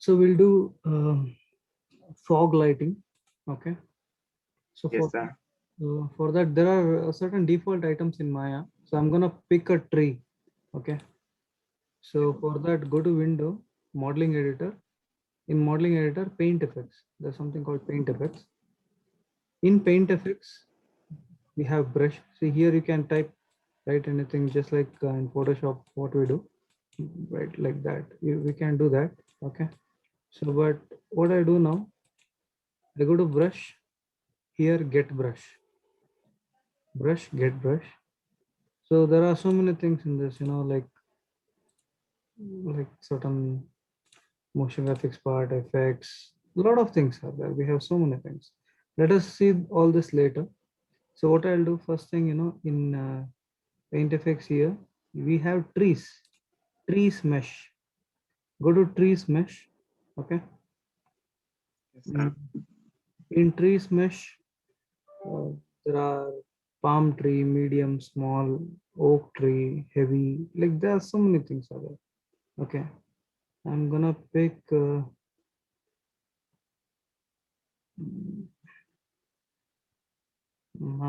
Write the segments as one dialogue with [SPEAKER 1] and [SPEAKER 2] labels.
[SPEAKER 1] So we'll do fog lighting. Okay. So
[SPEAKER 2] Yes, sir.
[SPEAKER 1] for that, there are certain default items in Maya. So I'm gonna pick a tree. Okay. So for that, go to Window, Modeling Editor. In Modeling Editor, Paint Effects. There's something called Paint Effects. In Paint Effects, we have brush. See here, you can write anything just like in Photoshop. What we do, right, like that. We can do that. Okay. So, but what I do now, I go to brush. Here, get brush. Brush, get brush. So there are so many things in this, like certain motion graphics part, effects, a lot of things are there. We have so many things. Let us see all this later. So what I'll do first thing, in Paint Effects here, we have trees mesh. Go to trees mesh. Okay.
[SPEAKER 2] Yes, sir.
[SPEAKER 1] In trees mesh, uh, there are palm tree, medium, small, oak tree, heavy. Like there are so many things are there. Okay. I'm gonna pick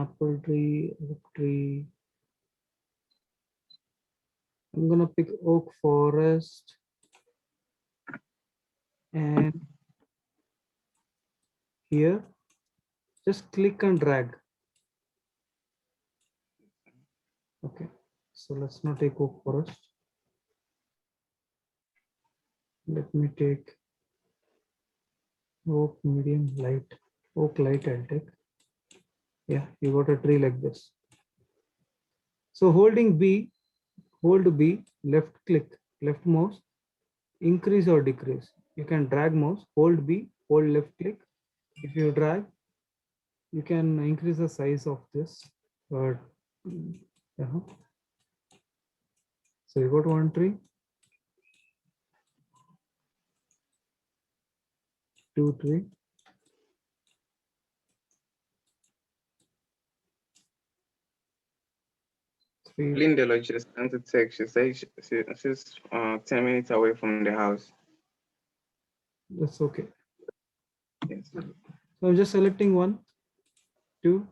[SPEAKER 1] apple tree, oak tree. I'm gonna pick oak forest, and here just click and drag. Okay, so let's not take oak forest. Let me take oak medium light. Oak light I'll take. Yeah, you got a tree like this. So hold B, left click, left mouse, increase or decrease. You can drag mouse, hold B, hold left click. If you drag, you can increase the size of this. But so you got one tree, two tree, three.
[SPEAKER 2] Lindelo just sent a text. She says she's 10 minutes away from the house.
[SPEAKER 1] That's okay.
[SPEAKER 2] Yes.
[SPEAKER 1] So I'm just selecting 1, 2,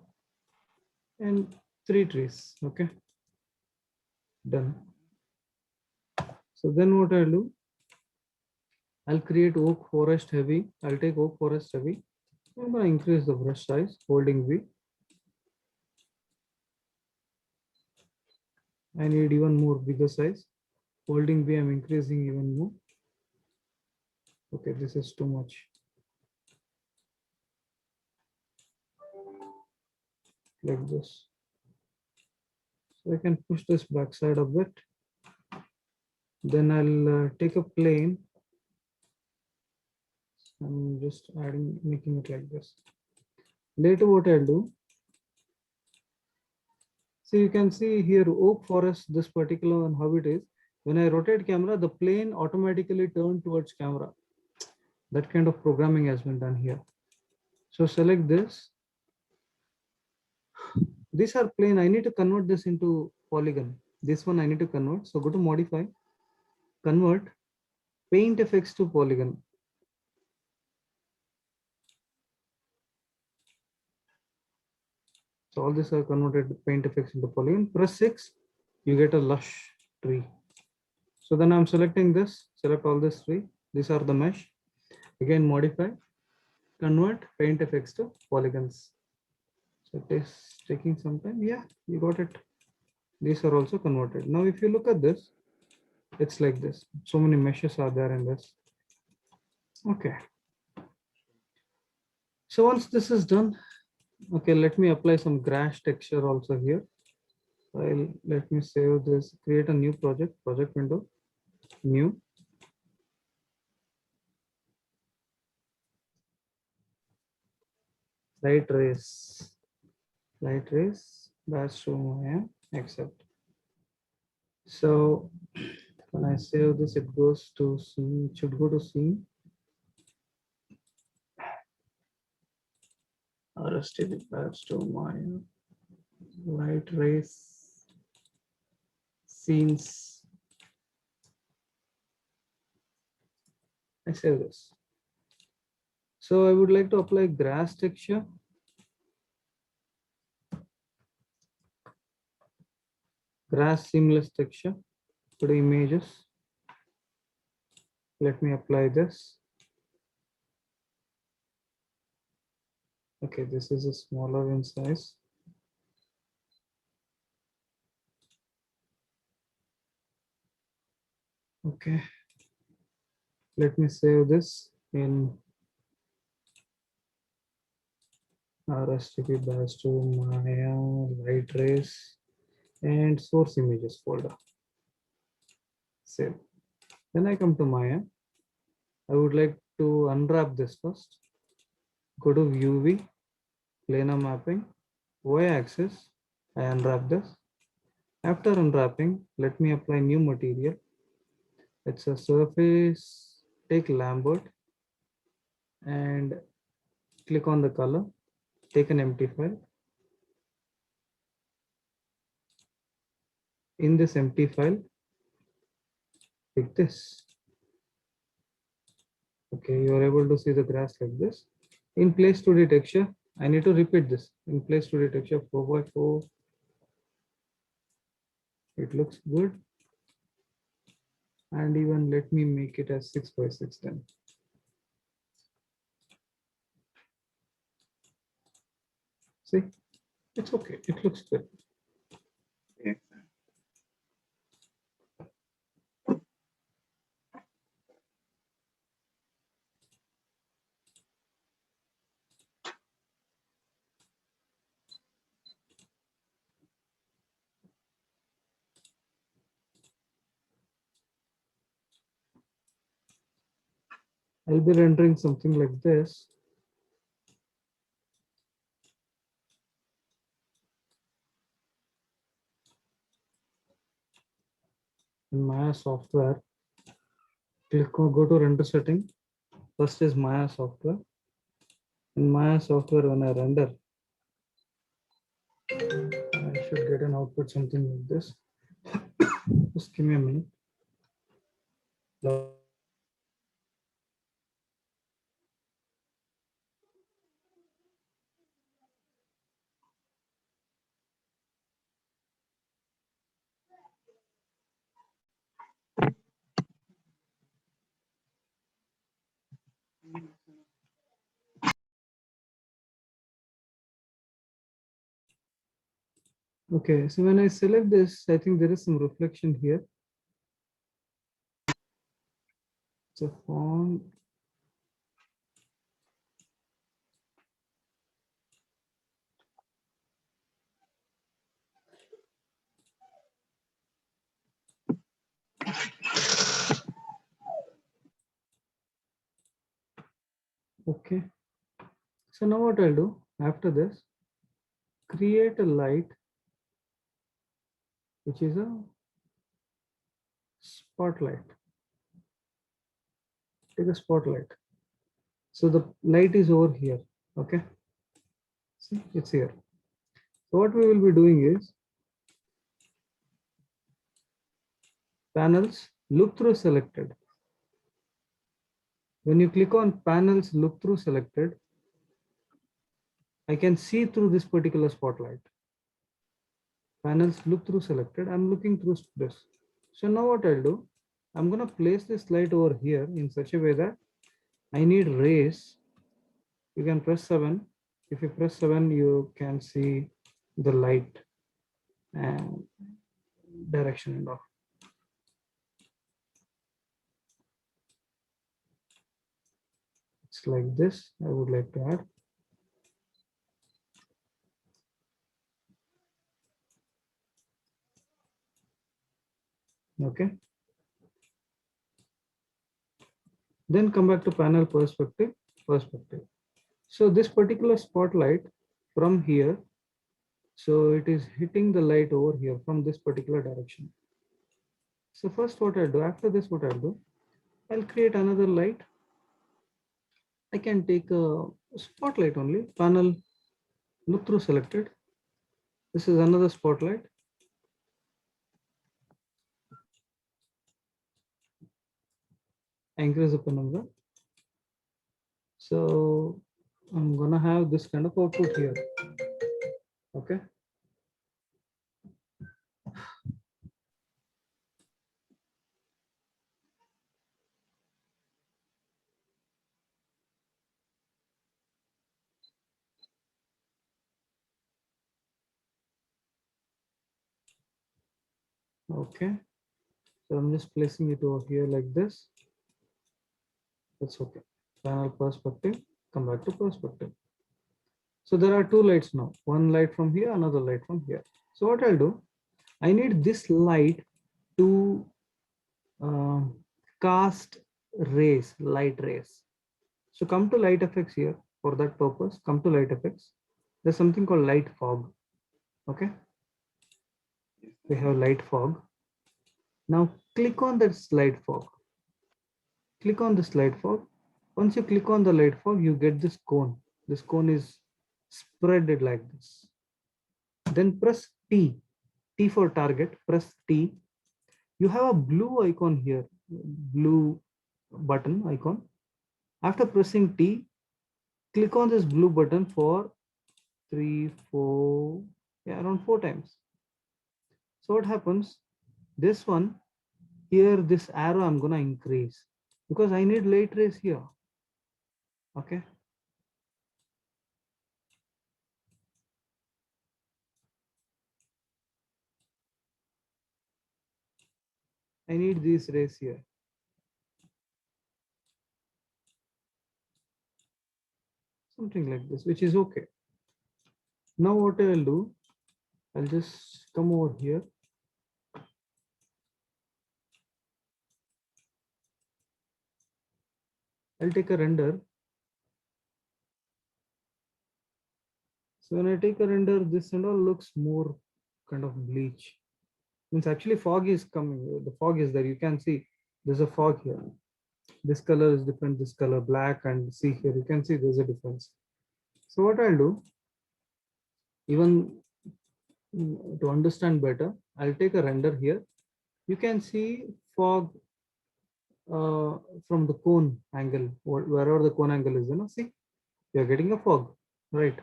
[SPEAKER 1] and 3 trees. Okay, done. So then what I'll do, I'll create oak forest heavy. I'll take oak forest heavy. I'm gonna increase the brush size, holding V. I need even more bigger size. Holding B, I'm increasing even more. Okay, this is too much. Like this. So I can push this backside a bit. Then I'll take a plane. I'm just making it like this. Later what I'll do, so you can see here oak forest, this particular one, how it is. When I rotate camera, the plane automatically turn towards camera. That kind of programming has been done here. So select this. These are plane. I need to convert this into polygon. This one I need to convert. So go to modify, convert paint effects to polygon. So all these are converted to paint effects into polygon. Press 6, you get a lush tree. So then I'm selecting this, select all this tree. These are the mesh. Again, modify, convert paint effects to polygons. So it is taking some time. Yeah, you got it. These are also converted. Now, if you look at this, it's like this. So many meshes are there in this. Okay. So once this is done, okay, let me apply some grass texture also here. Let me save this, create a new project window, new. Light rays, that's show yeah, accept. So when I save this, it goes to scene, it should go to scene. Arrested paths to Maya, light rays, scenes. I save this. So I would like to apply grass texture. Grass seamless texture. Go to images. Let me apply this. Okay, this is a smaller in size. Okay, let me save this in RSTP batch to Maya light rays and source images folder. Save. Then I come to Maya. I would like to unwrap this first. Go to UV, planar mapping, y-axis. I unwrap this. After unwrapping, let me apply new material. It's a surface. Take Lambert and click on the color. Take an empty file. In this empty file, pick this. Okay, you are able to see the grass like this. In place 2D texture, I need to repeat this. In place 2D texture 4x4. It looks good. And even let me make it as 6x6 then. See, it's okay. It looks good.
[SPEAKER 2] Yes.
[SPEAKER 1] I'll be rendering something like this. In Maya software, go to render setting. First is Maya software. In Maya software, when I render, I should get an output something like this. Just give me a minute. Okay, so when I select this, I think there is some reflection here. It's a font. Okay. So now what I'll do after this, create a light, which is a spotlight. Take a spotlight. So the light is over here. Okay. See, it's here. So what we will be doing is panels, look through selected. When you click on panels, look through selected, I can see through this particular spotlight. Panels, look through selected. I'm looking through this. So now what I'll do, I'm going to place this light over here in such a way that I need rays. You can press 7. If you press 7, you can see the light and direction and all. It's like this. I would like to add. Okay. Then come back to panel perspective. So this particular spotlight from here, so it is hitting the light over here from this particular direction. So first what I'll do, after this what I'll do, I'll create another light. I can take a spotlight only, panel, look through selected. This is another spotlight. Increase the penumbra. So I'm gonna have this kind of output here. Okay. Okay. So I'm just placing it over here like this. That's okay. Panel perspective, come back to perspective. So there are two lights now, one light from here, another light from here. So what I'll do, I need this light to cast rays, light rays. So come to light effects here for that purpose, come to light effects. There's something called light fog. Okay. We have light fog. Now click on that light fog. Click on this light fog. Once you click on the light fog, you get this cone. This cone is spreaded like this. Then press T. T for target. Press T. You have a blue icon here, blue button icon. After pressing T, click on this blue button for 3, 4, yeah, around 4 times. So what happens? This one here, this arrow I'm gonna increase because I need light rays here. Okay. I need these rays here. Something like this, which is okay. Now what I'll do, I'll just come over here. I'll take a render. So when I take a render, this and all looks more kind of bleach. Means actually fog is coming. The fog is there. You can see there's a fog here. This color is different. This color black, and see here you can see there's a difference. So what I'll do, even to understand better, I'll take a render here. You can see fog from the cone angle, wherever the cone angle is, see, you're getting a fog, right?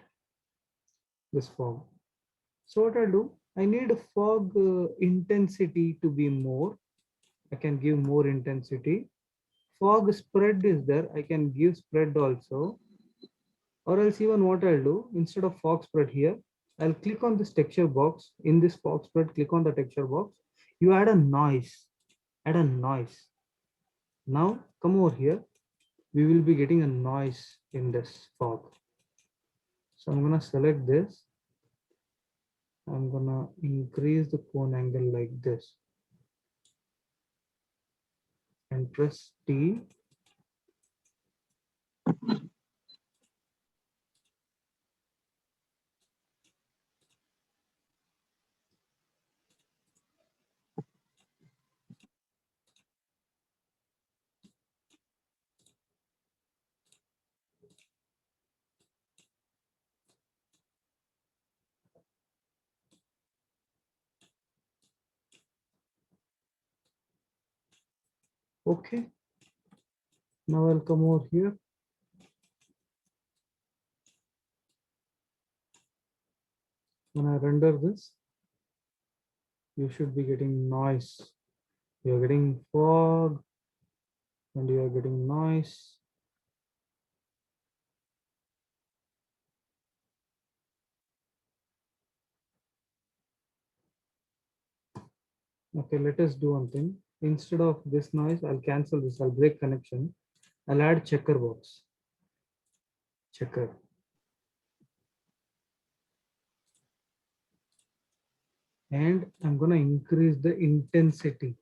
[SPEAKER 1] This fog. So what I'll do, I need a fog intensity to be more. I can give more intensity. Fog spread is there. I can give spread also. Or else even what I'll do, instead of fog spread here, I'll click on this texture box. In this fog spread, click on the texture box. You add a noise. Add a noise. Now come over here. We will be getting a noise in this fog. So I'm gonna select this. I'm gonna increase the cone angle like this and press T. Okay. Now I'll come over here. When I render this, you should be getting noise. You're getting fog and you're getting noise. Okay, let us do one thing. Instead of this noise, I'll cancel this. I'll break connection. I'll add checker box. Checker. And I'm going to increase the intensity,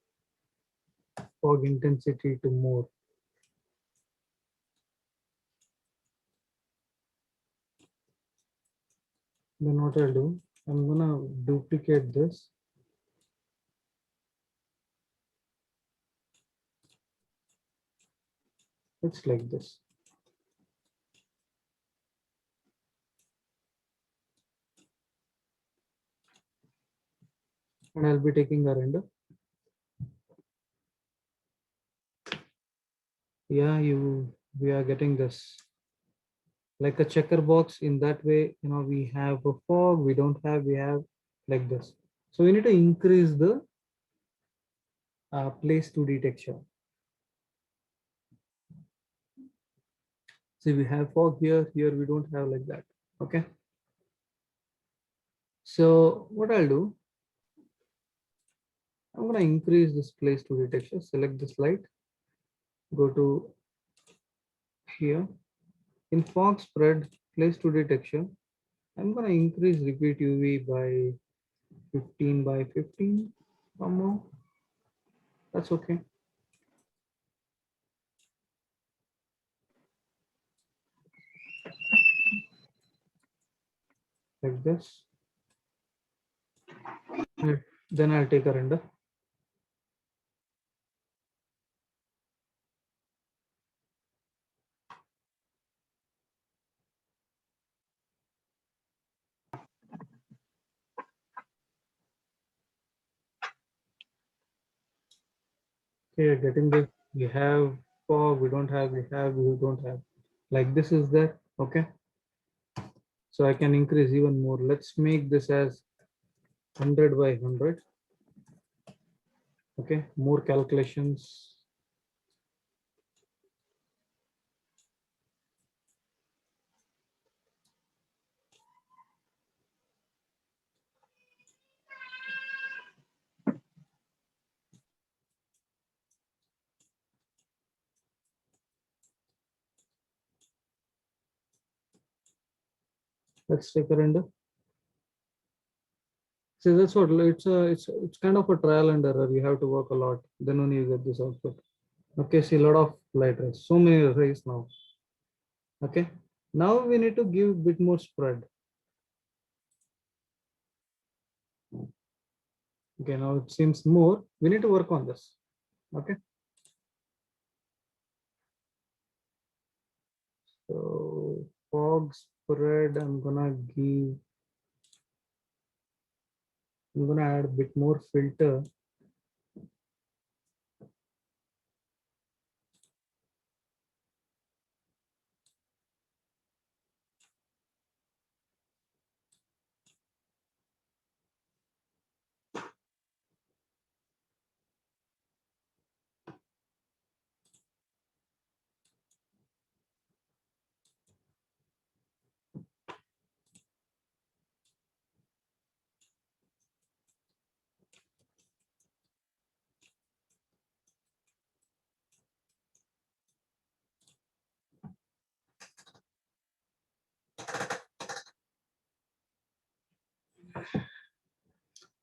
[SPEAKER 1] fog intensity to more. Then what I'll do, I'm going to duplicate this. It's like this. And I'll be taking a render. Yeah, we are getting this. like a checker box. In that way, we have a fog, we don't have, we have, like this. So we need to increase the place 2D texture. See, we have fog here, here we don't have like that. Okay. So what I'll do, I'm going to increase this place 2D texture, select this light, go to here. In fog spread, place 2D texture, I'm going to increase repeat UV by 15 by 15 or more. That's okay. Like this. Then I'll take a render. Okay, getting this. We have fog, we don't have, we have, we don't have. Like this is there. Okay. So I can increase even more. Let's make this as 100 by 100. Okay, more calculations. Let's take a render. See, that's what it's kind of a trial and error. You have to work a lot. Then only you get this output. Okay, see a lot of light rays. So many rays now. Okay. Now we need to give a bit more spread. Okay, now it seems more. We need to work on this. Okay. So fog spread, I'm gonna add a bit more filter.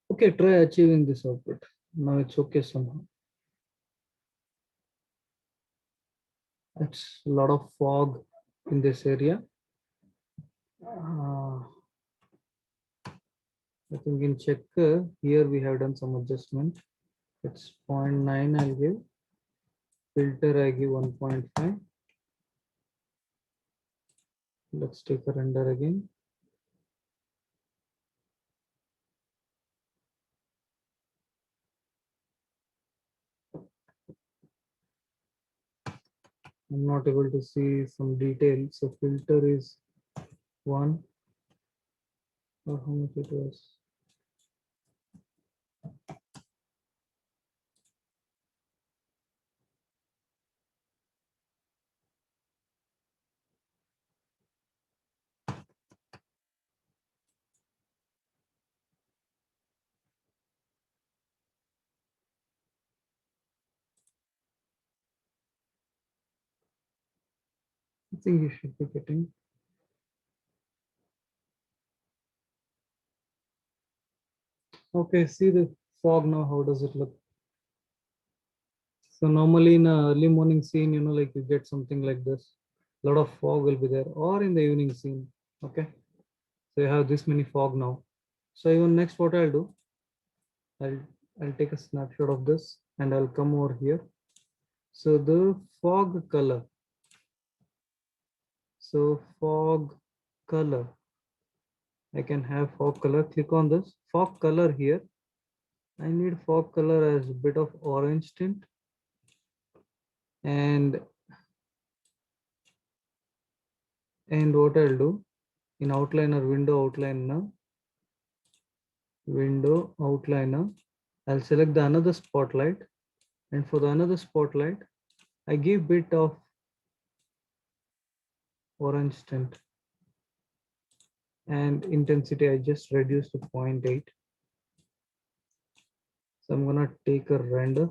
[SPEAKER 1] Okay, try achieving this output. Now it's okay somehow. It's a lot of fog in this area. I think in checker here we have done some adjustment. It's 0.9 I'll give. Filter I give 1.5. Let's take a render again. I'm not able to see some details. So filter is 1. Or how much it was? I think you should be getting. Okay, see the fog now. How does it look? So normally in a early morning scene, like you get something like this. A lot of fog will be there, or in the evening scene. Okay. So you have this many fog now. So even next, what I'll do, I'll I'll take a snapshot of this and I'll come over here. So the fog color. So fog color. I can have fog color. Click on this fog color here. I need fog color as a bit of orange tint. And And what I'll do in outliner, window outliner, I'll select the another spotlight, and for the another spotlight, I give bit of orange tint, and intensity I just reduce to 0.8. So I'm gonna take a render.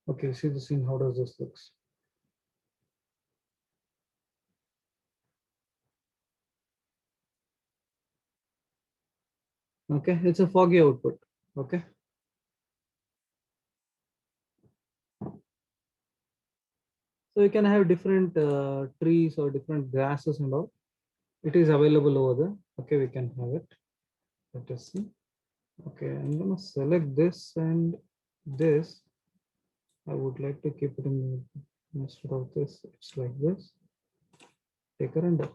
[SPEAKER 1] Okay, see the scene. How does this looks? Okay, it's a foggy output. Okay. So you can have different trees or different grasses and all. It is available over there. Okay, we can have it. Let us see. Okay, I'm gonna select this and this. I would like to keep it in instead of this. It's like this. Take a render.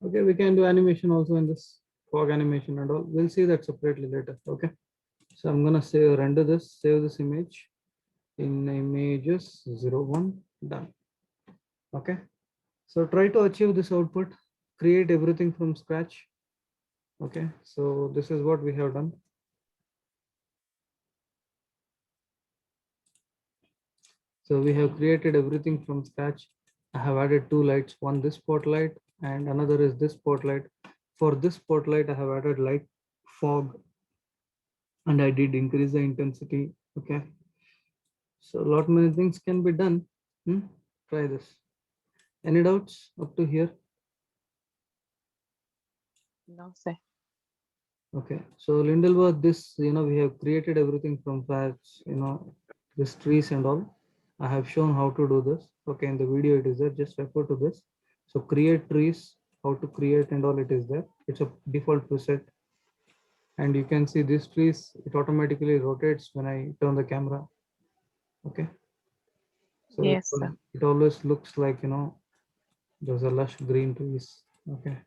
[SPEAKER 1] Okay, we can do animation also in this fog animation and all. We'll see that separately later. Okay. So I'm gonna save render this, save this image in images 01, done. Okay. So try to achieve this output, create everything from scratch. Okay, so this is what we have done. So we have created everything from scratch. I have added two lights, one this spotlight and another is this spotlight. For this spotlight, I have added light fog and I did increase the intensity. Okay. So a lot many things can be done. Try this. Any doubts up to here?
[SPEAKER 3] No, sir.
[SPEAKER 1] Okay. So Lindelberg, this, we have created everything from scratch, this trees and all. I have shown how to do this. Okay. In the video, it is there. Just refer to this. So create trees, how to create and all, it is there. It's a default preset. And you can see these trees, it automatically rotates when I turn the camera. Okay. So
[SPEAKER 3] Yes, sir.
[SPEAKER 1] it always looks like, there's a lush green trees. Okay.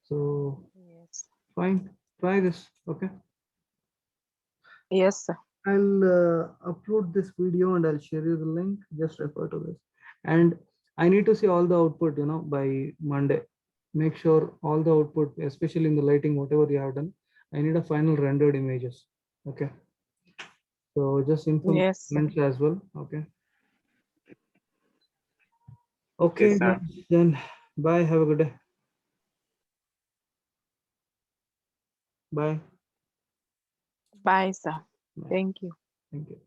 [SPEAKER 1] So
[SPEAKER 3] Yes.
[SPEAKER 1] fine. Try this. Okay.
[SPEAKER 3] Yes, sir.
[SPEAKER 1] I'll upload this video and I'll share you the link. Just refer to this. And I need to see all the output, by Monday. Make sure all the output, especially in the lighting, whatever you have done, I need a final rendered images. Okay. So just inform
[SPEAKER 3] Yes, sir.
[SPEAKER 1] comments as well. Okay. Okay,
[SPEAKER 2] Yes, sir.
[SPEAKER 1] guys, then bye. Have a good day. Bye.
[SPEAKER 3] Bye, sir.
[SPEAKER 1] Bye.
[SPEAKER 3] Thank you.
[SPEAKER 1] Thank you.